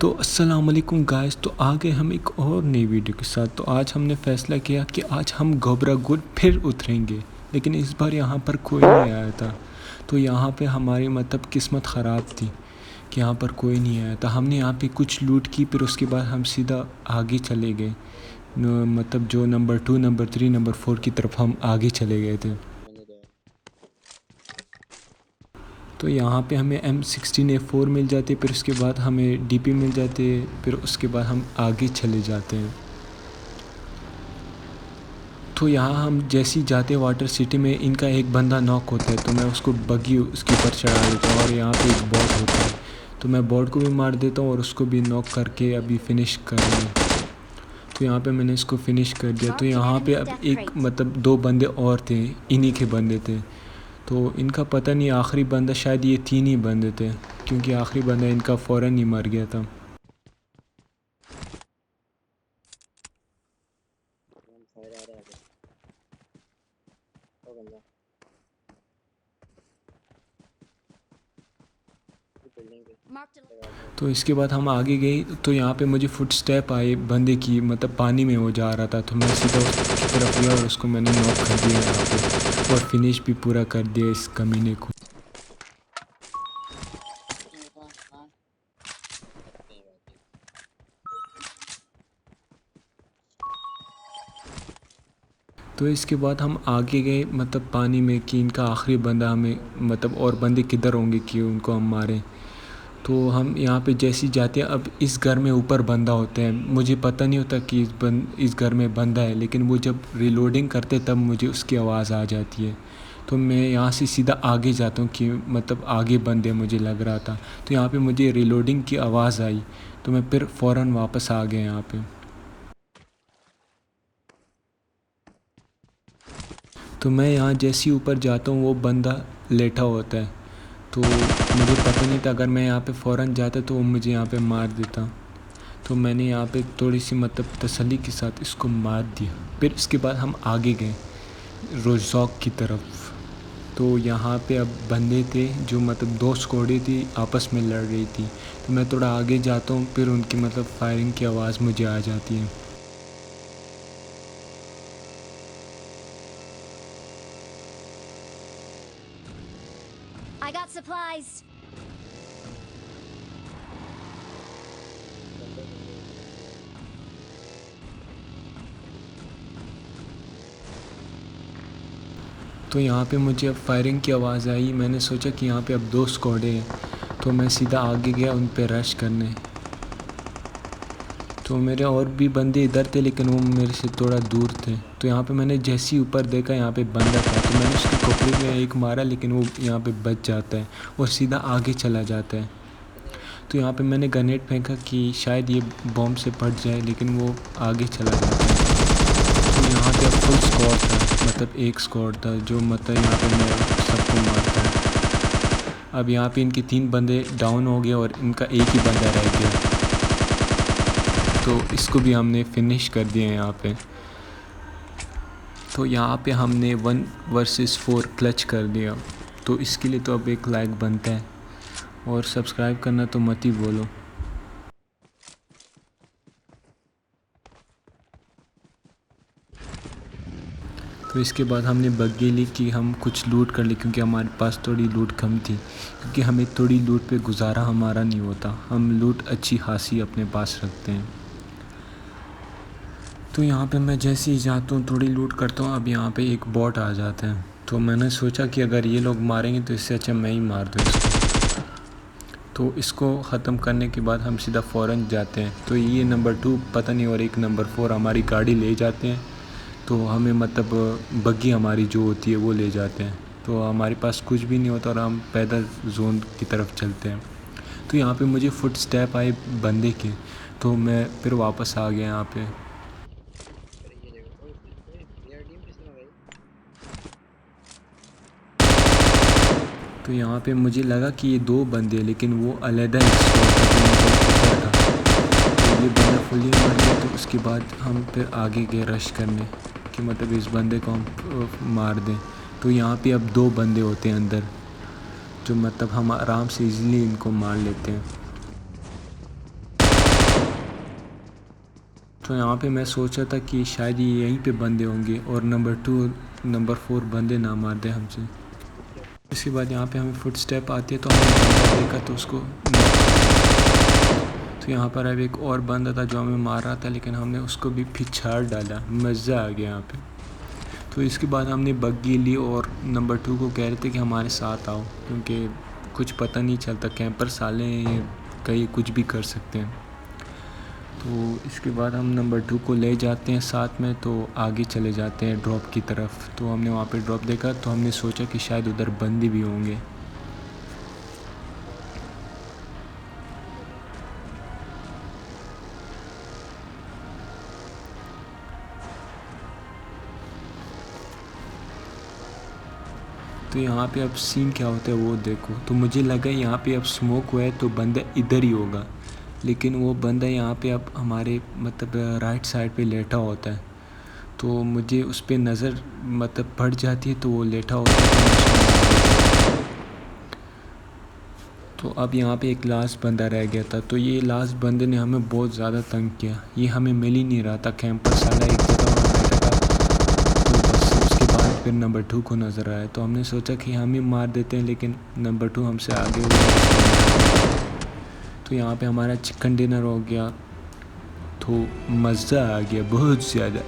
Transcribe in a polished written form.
तो अस्सलाम वालेकुम गाइस। तो आ गए हम एक और नई वीडियो के साथ। तो आज हमने फ़ैसला किया कि आज हम गोबरा गुड फिर उतरेंगे, लेकिन इस बार यहाँ पर कोई नहीं आया था। तो यहाँ पे हमारी मतलब किस्मत ख़राब थी कि यहाँ पर कोई नहीं आया था। हमने यहाँ पे कुछ लूट की, फिर उसके बाद हम सीधा आगे चले गए। मतलब जो नंबर 2, नंबर 3, नंबर 4 की तरफ हम आगे चले गए थे। तो यहाँ पे हमें M16A4 मिल जाती है, फिर उसके बाद हमें DP मिल जाती है, फिर उसके बाद हम आगे चले जाते हैं। तो यहाँ हम जैसे ही जाते हैं वाटर सिटी में, इनका एक बंदा नॉक होता है, तो मैं उसको बग्गी उसके ऊपर चढ़ा देता हूँ। और यहाँ पे एक बॉट होता है, तो मैं बॉट को भी मार देता हूँ और उसको भी नॉक करके अभी फ़िनिश कर रहा हूँ। तो यहाँ पे मैंने इसको फ़िनिश कर दिया। तो यहाँ पे अब एक मतलब 2 बंदे और थे, इन्हीं के बंदे थे। तो इनका पता नहीं, आखिरी बंदा शायद ये 3 ही बंदे थे, क्योंकि आखिरी बंदा इनका फ़ौरन ही मर गया था। तो इसके बाद हम आगे गए, तो यहाँ पे मुझे फुट स्टेप आए बंदे की, मतलब पानी में वो जा रहा था। तो मैं सीधा उसकी तरफ गया और उसको मैंने नॉक कर दिया यहाँ पे, और फिनिश भी पूरा कर दिया इस कमीने को। तो इसके बाद हम आगे गए मतलब पानी में, कि इनका आखिरी बंदा हमें मतलब और बंदे किधर होंगे कि उनको हम मारें। तो हम यहाँ पे जैसे ही जाते हैं, अब इस घर में ऊपर बंदा होता है, मुझे पता नहीं होता कि इस घर में बंदा है, लेकिन वो जब रीलोडिंग करते तब मुझे उसकी आवाज़ आ जाती है। तो मैं यहाँ से सीधा आगे जाता हूँ कि मतलब आगे बंदे मुझे लग रहा था। तो यहाँ पे मुझे रीलोडिंग की आवाज़ आई, तो मैं फिर फ़ौरन वापस आ गया यहाँ पे। तो मैं यहाँ जैसे ही ऊपर जाता हूँ, वो बंदा लेटा होता है। तो मुझे पता नहीं था, अगर मैं यहाँ पे फ़ौरन जाता तो वो मुझे यहाँ पे मार देता। तो मैंने यहाँ पे थोड़ी सी मतलब तसल्ली के साथ इसको मार दिया। फिर इसके बाद हम आगे गए रोज़ॉक की तरफ। तो यहाँ पे अब बंदे थे जो मतलब 2 स्क्वाडें थी, आपस में लड़ रही थी। तो मैं थोड़ा आगे जाता हूँ, फिर उनकी मतलब फायरिंग की आवाज़ मुझे आ जाती है। I got supplies. तो यहाँ पे मुझे अब फायरिंग की आवाज़ आई। मैंने सोचा कि यहाँ पे अब 2 स्क्वाडें हैं, तो मैं सीधा आगे गया उन पे रश करने। तो मेरे और भी बंदे इधर थे, लेकिन वो मेरे से थोड़ा दूर थे। तो यहाँ पे मैंने जैसे ही ऊपर देखा, यहाँ पे बंदा था, तो मैंने उसके कपड़े में एक मारा, लेकिन वो यहाँ पे बच जाता है और सीधा आगे चला जाता है। तो यहाँ पे मैंने ग्रेनेड फेंका कि शायद ये बॉम्ब से फट जाए, लेकिन वो आगे चला जाता है। तो यहाँ पे अब फुल स्क्वाड था, मतलब एक स्क्वाड था जो मतलब यहाँ पे मैं सबको मारता है। अब यहाँ पे इनके 3 बंदे डाउन हो गए और इनका एक ही बंदा रह गया। तो इसको भी हमने फिनिश कर दिया यहाँ पे। तो यहाँ पे हमने 1 वर्सेस 4 क्लच कर दिया। तो इसके लिए तो अब एक लाइक बनता है, और सब्सक्राइब करना तो मत ही बोलो। तो इसके बाद हमने बग्गी ली कि हम कुछ लूट कर ले, क्योंकि हमारे पास थोड़ी लूट कम थी, क्योंकि हमें थोड़ी लूट पे गुजारा हमारा नहीं होता। हम लूट अच्छी खासी अपने पास रखते हैं। तो यहाँ पे मैं जैसे ही जाता हूँ थोड़ी लूट करता हूँ। अब यहाँ पे एक बॉट आ जाता है, तो मैंने सोचा कि अगर ये लोग मारेंगे तो इससे अच्छा मैं ही मार दूँ इसको। तो इसको ख़त्म करने के बाद हम सीधा फ़ौरन जाते हैं। तो ये नंबर 2 पता नहीं और एक नंबर 4 हमारी गाड़ी ले जाते हैं। तो हमें मतलब बग्गी हमारी जो होती है वो ले जाते हैं। तो हमारे पास कुछ भी नहीं होता और हम पैदल जोन की तरफ चलते हैं। तो यहाँ पे मुझे फुट स्टेप आए बंदे के, तो मैं फिर वापस आ गया यहाँ पे। तो यहाँ पे मुझे लगा कि ये 2 बंदे हैं, लेकिन वो अलहदा एक स्क्वाड था जो मतलब ऊपर था। तो ये बंदा फुली मर गया। तो उसके बाद हम फिर आगे गए रश करने कि मतलब इस बंदे को हम मार दें। तो यहाँ पे अब 2 बंदे होते हैं अंदर, जो मतलब हम आराम से इजीली इनको मार लेते हैं। तो यहाँ पे मैं सोचा था कि शायद ये यहीं पे बंदे होंगे और नंबर 2 नंबर 4 बंदे ना मार दे हमसे। इसके बाद यहाँ पे हमें फुट स्टेप आती है तो हमने बंदा देखा तो उसको तो यहाँ पर अब एक और बंदा था जो हमें मार रहा था, लेकिन हमने उसको भी पिछाड़ डाला। मज़ा आ गया यहाँ पे। तो इसके बाद हमने बग्गी ली और नंबर 2 को कह रहे थे कि हमारे साथ आओ, क्योंकि कुछ पता नहीं चलता, कैंपर साले ये कहीं कुछ भी कर सकते हैं। तो इसके बाद हम नंबर 2 को ले जाते हैं साथ में, तो आगे चले जाते हैं ड्रॉप की तरफ। तो हमने वहाँ पे ड्रॉप देखा तो हमने सोचा कि शायद उधर बंदे भी होंगे। तो यहाँ पे अब सीन क्या होता है वो देखो। तो मुझे लगा यहाँ पे अब स्मोक हुआ है तो बंदा इधर ही होगा, लेकिन वो बंदा यहाँ पे अब हमारे मतलब राइट साइड पे लेटा होता है। तो मुझे उस पर नज़र मतलब पड़ जाती है, तो वो लेटा होता है। तो अब यहाँ पे एक लास्ट बंदा रह गया था। तो ये लास्ट बंदे ने हमें बहुत ज़्यादा तंग किया, ये हमें मिल ही नहीं रहा था। कैंपर साला एक जगह और बैठा था। तो बस उसके बाद फिर नंबर 2 को नज़र आया, तो हमने सोचा कि हम ही मार देते हैं, लेकिन नंबर 2 हमसे आगे हो गया। तो यहाँ पे हमारा चिकन डिनर हो गया, तो मज़ा आ गया बहुत ज़्यादा।